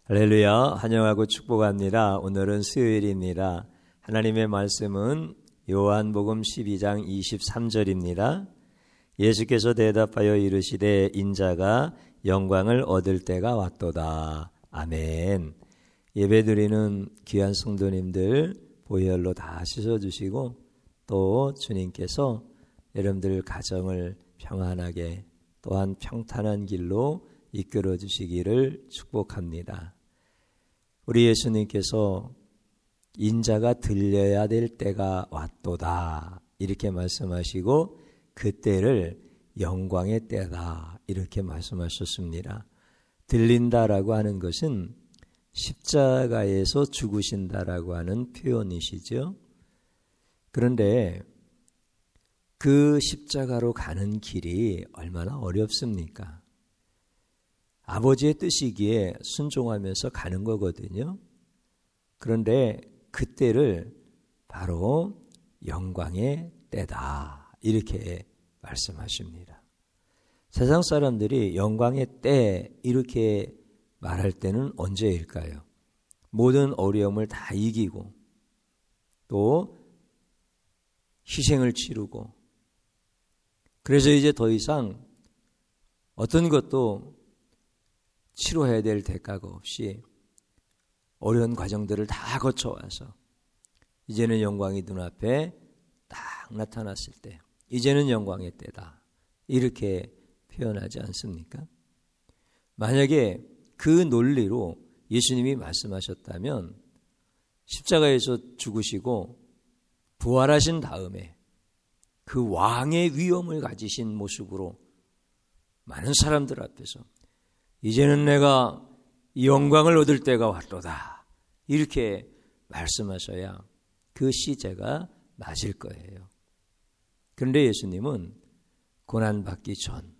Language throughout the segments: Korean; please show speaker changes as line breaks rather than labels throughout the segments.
할렐루야, 환영하고 축복합니다. 오늘은 수요일입니다. 하나님의 말씀은 요한복음 12장 23절입니다. 예수께서 대답하여 이르시되 인자가 영광을 얻을 때가 왔도다. 아멘. 예배드리는 귀한 성도님들 보혈로 다 씻어주시고 또 주님께서 여러분들 가정을 평안하게 또한 평탄한 길로 이끌어 주시기를 축복합니다. 우리 예수님께서 인자가 들려야 될 때가 왔도다 이렇게 말씀하시고 그때를 영광의 때다 이렇게 말씀하셨습니다. 들린다라고 하는 것은 십자가에서 죽으신다라고 하는 표현이시죠. 그런데 그 십자가로 가는 길이 얼마나 어렵습니까? 아버지의 뜻이기에 순종하면서 가는 거거든요. 그런데 그때를 바로 영광의 때다 이렇게 말씀하십니다. 세상 사람들이 영광의 때 이렇게 말할 때는 언제일까요? 모든 어려움을 다 이기고 또 희생을 치르고 그래서 이제 더 이상 어떤 것도 치료해야 될 대가가 없이 어려운 과정들을 다 거쳐와서 이제는 영광이 눈앞에 딱 나타났을 때 이제는 영광의 때다 이렇게 표현하지 않습니까? 만약에 그 논리로 예수님이 말씀하셨다면 십자가에서 죽으시고 부활하신 다음에 그 왕의 위엄을 가지신 모습으로 많은 사람들 앞에서 이제는 내가 영광을 얻을 때가 왔도다 이렇게 말씀하셔야 그 시제가 맞을 거예요. 그런데 예수님은 고난받기 전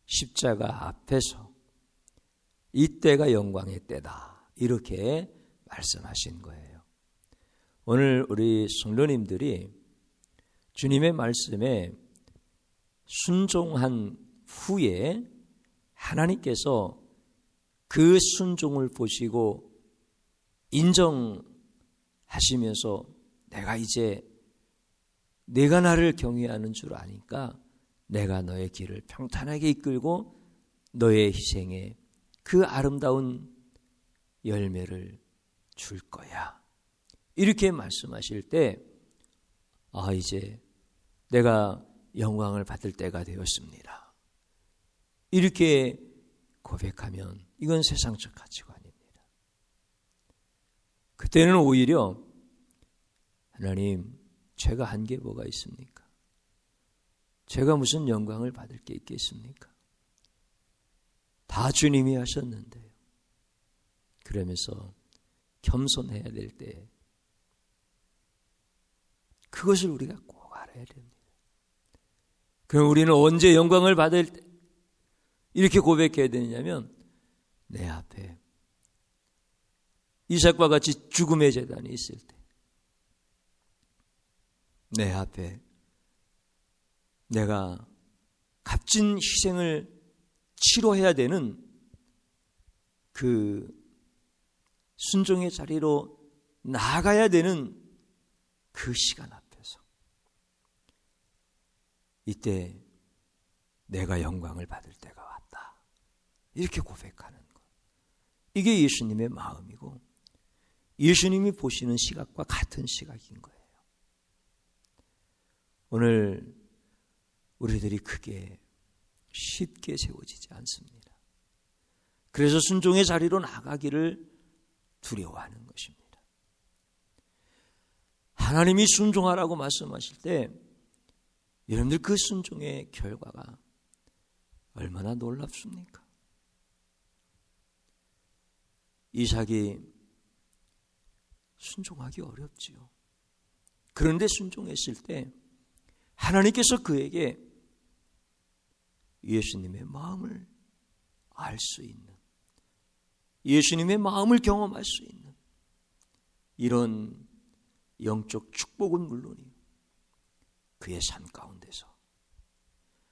십자가 앞에서 이때가 영광의 때다 이렇게 말씀하신 거예요. 오늘 우리 성도님들이 주님의 말씀에 순종한 후에 하나님께서 그 순종을 보시고 인정하시면서 내가 이제 내가 나를 경외하는 줄 아니까 내가 너의 길을 평탄하게 이끌고 너의 희생에 그 아름다운 열매를 줄 거야. 이렇게 말씀하실 때 이제 내가 영광을 받을 때가 되었습니다. 이렇게 고백하면 이건 세상적 가치관입니다. 그때는 오히려 하나님 제가 한 게 뭐가 있습니까? 제가 무슨 영광을 받을 게 있겠습니까? 다 주님이 하셨는데요. 그러면서 겸손해야 될 때 그것을 우리가 꼭 알아야 됩니다. 그럼 우리는 언제 영광을 받을 때 이렇게 고백해야 되냐면 내 앞에 이삭과 같이 죽음의 재단이 있을 때 내 앞에 내가 값진 희생을 치러해야 되는 그 순종의 자리로 나아가야 되는 그 시간 앞에서 이때 내가 영광을 받을 때가 왔다. 이렇게 고백하는 것. 이게 예수님의 마음이고 예수님이 보시는 시각과 같은 시각인 거예요. 오늘 우리들이 크게 쉽게 세워지지 않습니다. 그래서 순종의 자리로 나가기를 두려워하는 것입니다. 하나님이 순종하라고 말씀하실 때 여러분들 그 순종의 결과가 얼마나 놀랍습니까? 이삭이 순종하기 어렵지요. 그런데 순종했을 때 하나님께서 그에게 예수님의 마음을 알 수 있는, 예수님의 마음을 경험할 수 있는 이런 영적 축복은 물론이요, 그의 삶 가운데서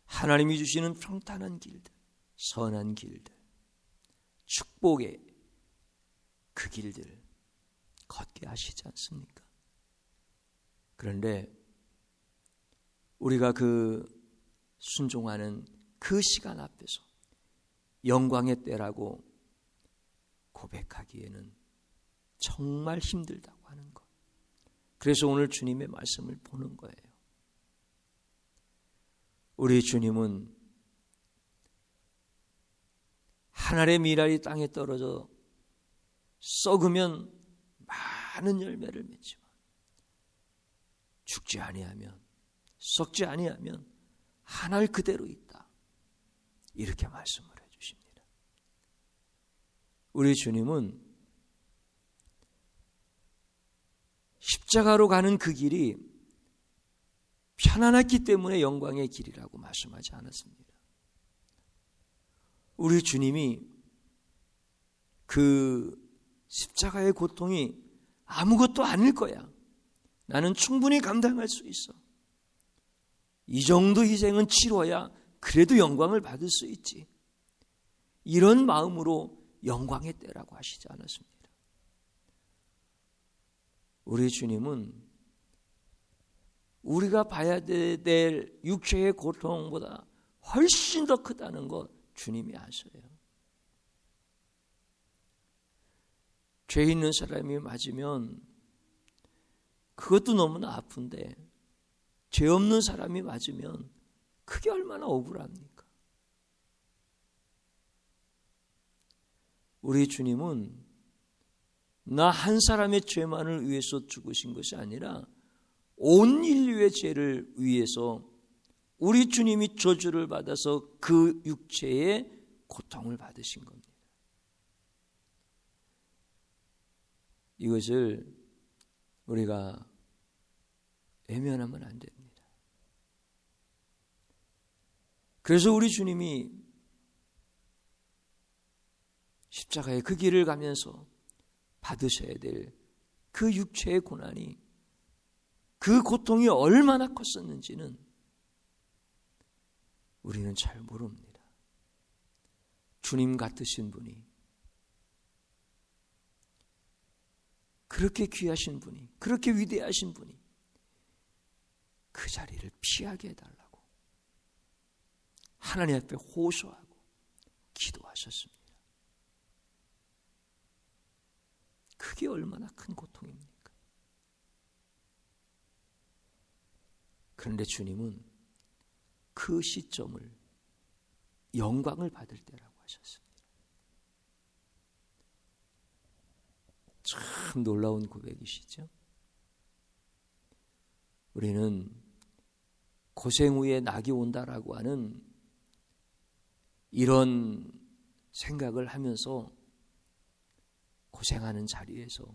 하나님이 주시는 평탄한 길들, 선한 길들, 축복의 그 길들 걷게 하시지 않습니까? 그런데 우리가 그 순종하는 그 시간 앞에서 영광의 때라고 고백하기에는 정말 힘들다고 하는 것. 그래서 오늘 주님의 말씀을 보는 거예요. 우리 주님은 한 알의 밀알이 땅에 떨어져 썩으면 많은 열매를 맺지만 죽지 아니하면, 썩지 아니하면 한 알 그대로 있다. 이렇게 말씀을 해주십니다. 우리 주님은 십자가로 가는 그 길이 편안했기 때문에 영광의 길이라고 말씀하지 않았습니다. 우리 주님이 그 십자가의 고통이 아무것도 아닐 거야. 나는 충분히 감당할 수 있어. 이 정도 희생은 치러야 그래도 영광을 받을 수 있지. 이런 마음으로 영광의 때라고 하시지 않았습니다. 우리 주님은 우리가 봐야 될 육체의 고통보다 훨씬 더 크다는 것 주님이 아셔요. 죄 있는 사람이 맞으면 그것도 너무나 아픈데 죄 없는 사람이 맞으면 그게 얼마나 억울합니까? 우리 주님은 나 한 사람의 죄만을 위해서 죽으신 것이 아니라 온 인류의 죄를 위해서 우리 주님이 저주를 받아서 그 육체의 고통을 받으신 겁니다. 이것을 우리가 외면하면 안 됩니다. 그래서 우리 주님이 십자가의 그 길을 가면서 받으셔야 될 그 육체의 고난이, 그 고통이 얼마나 컸었는지는 우리는 잘 모릅니다. 주님 같으신 분이, 그렇게 귀하신 분이, 그렇게 위대하신 분이 그 자리를 피하게 해달라고 하나님 앞에 호소하고 기도하셨습니다. 그게 얼마나 큰 고통입니까? 그런데 주님은 그 시점을 영광을 받을 때라고 하셨습니다. 참 놀라운 고백이시죠? 우리는 고생 후에 낙이 온다라고 하는 이런 생각을 하면서 고생하는 자리에서,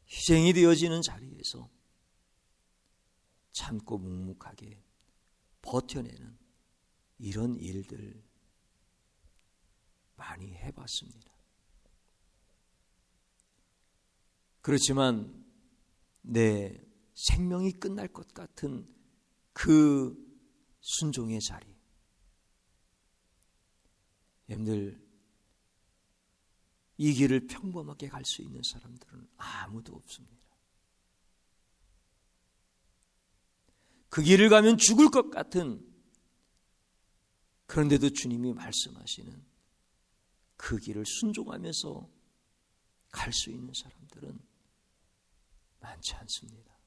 희생이 되어지는 자리에서 참고 묵묵하게 버텨내는 이런 일들 많이 해봤습니다. 그렇지만 내 생명이 끝날 것 같은 그 순종의 자리, 여러분들 이 길을 평범하게 갈 수 있는 사람들은 아무도 없습니다. 그 길을 가면 죽을 것 같은, 그런데도 주님이 말씀하시는 그 길을 순종하면서 갈 수 있는 사람들은 많지 않습니다.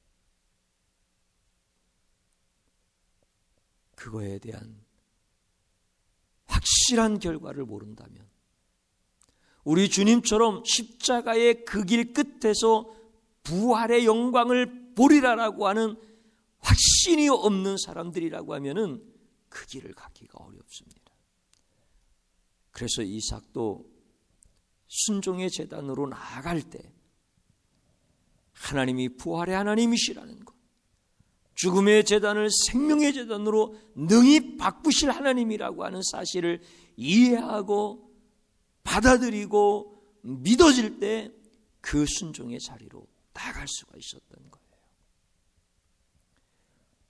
그거에 대한 확실한 결과를 모른다면, 우리 주님처럼 십자가의 그 길 끝에서 부활의 영광을 보리라라고 하는 확신이 없는 사람들이라고 하면은 그 길을 가기가 어렵습니다. 그래서 이삭도 순종의 제단으로 나아갈 때 하나님이 부활의 하나님이시라는 것, 죽음의 제단을 생명의 제단으로 능히 바꾸실 하나님이라고 하는 사실을 이해하고 받아들이고 믿어질 때 그 순종의 자리로 나갈 수가 있었던 거예요.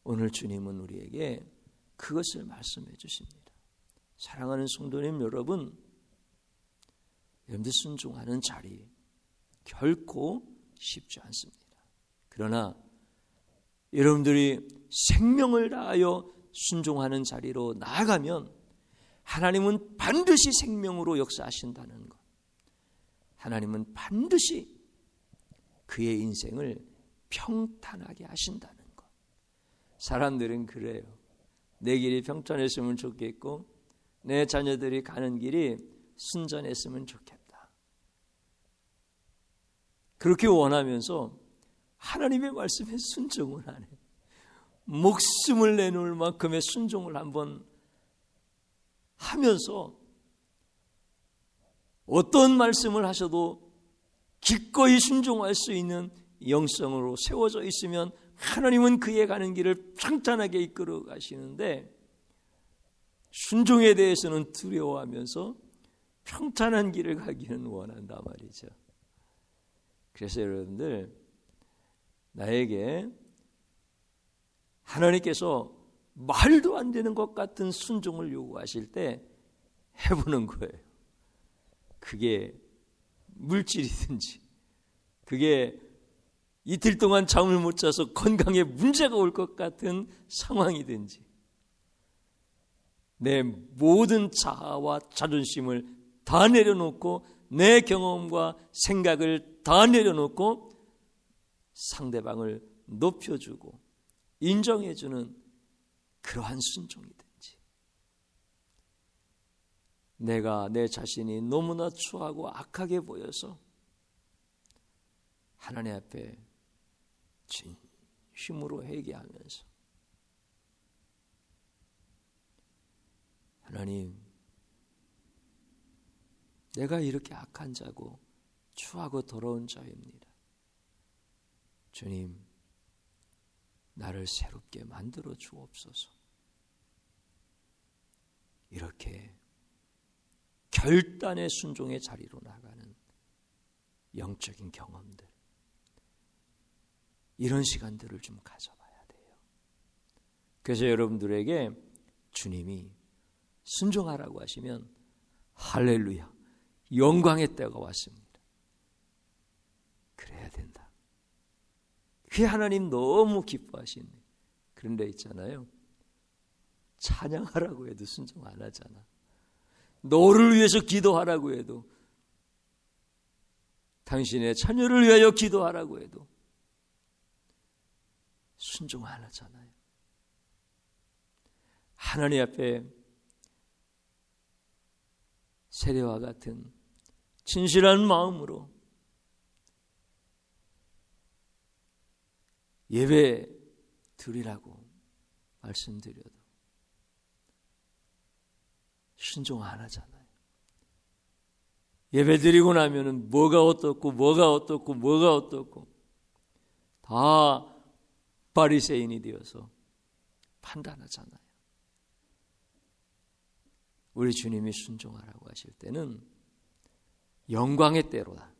오늘 주님은 우리에게 그것을 말씀해 주십니다. 사랑하는 성도님 여러분, 여러분들 순종하는 자리 결코 쉽지 않습니다. 그러나 여러분들이 생명을 다하여 순종하는 자리로 나아가면 하나님은 반드시 생명으로 역사하신다는 것. 하나님은 반드시 그의 인생을 평탄하게 하신다는 것. 사람들은 그래요. 내 길이 평탄했으면 좋겠고 내 자녀들이 가는 길이 순전했으면 좋겠다. 그렇게 원하면서 하나님의 말씀에 순종을 안 해. 목숨을 내놓을 만큼의 순종을 한번 하면서 어떤 말씀을 하셔도 기꺼이 순종할 수 있는 영성으로 세워져 있으면 하나님은 그의 가는 길을 평탄하게 이끌어 가시는데, 순종에 대해서는 두려워하면서 평탄한 길을 가기는 원한단 말이죠. 그래서 여러분들, 나에게 하나님께서 말도 안 되는 것 같은 순종을 요구하실 때 해보는 거예요. 그게 물질이든지, 그게 이틀 동안 잠을 못 자서 건강에 문제가 올 것 같은 상황이든지, 내 모든 자아와 자존심을 다 내려놓고 내 경험과 생각을 다 내려놓고 상대방을 높여주고 인정해주는 그러한 순종이든지, 내가 내 자신이 너무나 추하고 악하게 보여서 하나님 앞에 진심으로 회개하면서, 하나님, 내가 이렇게 악한 자고 추하고 더러운 자입니다. 주님, 나를 새롭게 만들어 주옵소서. 이렇게 결단의 순종의 자리로 나가는 영적인 경험들, 이런 시간들을 좀 가져봐야 돼요. 그래서 여러분들에게 주님이 순종하라고 하시면 할렐루야, 영광의 때가 왔습니다. 그래야 된다. 그게 하나님 너무 기뻐하시네. 그런 데 있잖아요, 찬양하라고 해도 순종 안 하잖아. 너를 위해서 기도하라고 해도, 당신의 자녀를 위하여 기도하라고 해도 순종 안 하잖아요. 하나님 앞에 세례와 같은 진실한 마음으로 예배 드리라고 말씀드려도 순종 안 하잖아요. 예배 드리고 나면은 뭐가 어떻고 다 바리새인이 되어서 판단하잖아요. 우리 주님이 순종하라고 하실 때는 영광의 때로다,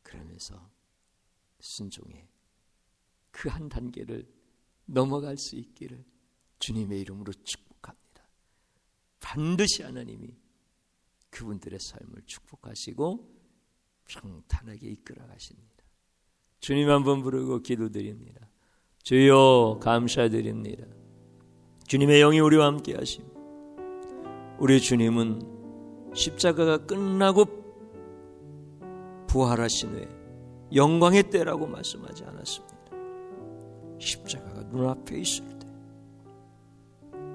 그러면서 순종의 그 한 단계를 넘어갈 수 있기를 주님의 이름으로 축복합니다. 반드시 하나님이 그분들의 삶을 축복하시고 평탄하게 이끌어 가십니다. 주님 한번 부르고 기도드립니다. 주여, 감사드립니다. 주님의 영이 우리와 함께 하십니다. 우리 주님은 십자가가 끝나고 부활하신 후에 영광의 때라고 말씀하지 않았습니다. 십자가가 눈앞에 있을 때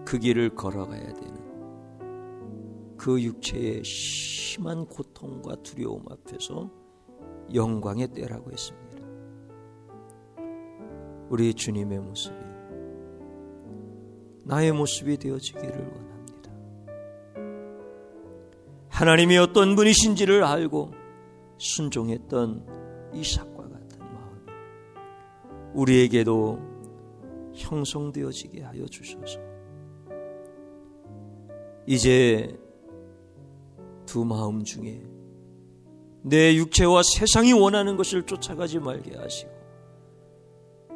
그 길을 걸어가야 되는 그 육체의 심한 고통과 두려움 앞에서 영광의 때라고 했습니다. 우리 주님의 모습이 나의 모습이 되어지기를 원합니다. 하나님이 어떤 분이신지를 알고 순종했던 이삭과 같은 마음이 우리에게도 형성되어지게 하여 주셔서 이제 두 마음 중에 내 육체와 세상이 원하는 것을 쫓아가지 말게 하시고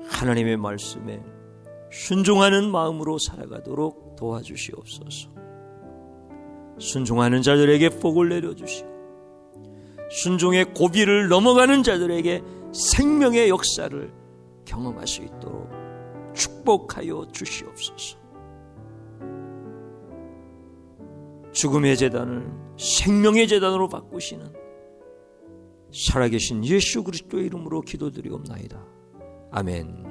하나님의 말씀에 순종하는 마음으로 살아가도록 도와주시옵소서. 순종하는 자들에게 복을 내려주시고 순종의 고비를 넘어가는 자들에게 생명의 역사를 경험할 수 있도록 축복하여 주시옵소서. 죽음의 제단을 생명의 제단으로 바꾸시는 살아계신 예수 그리스도의 이름으로 기도드리옵나이다. 아멘.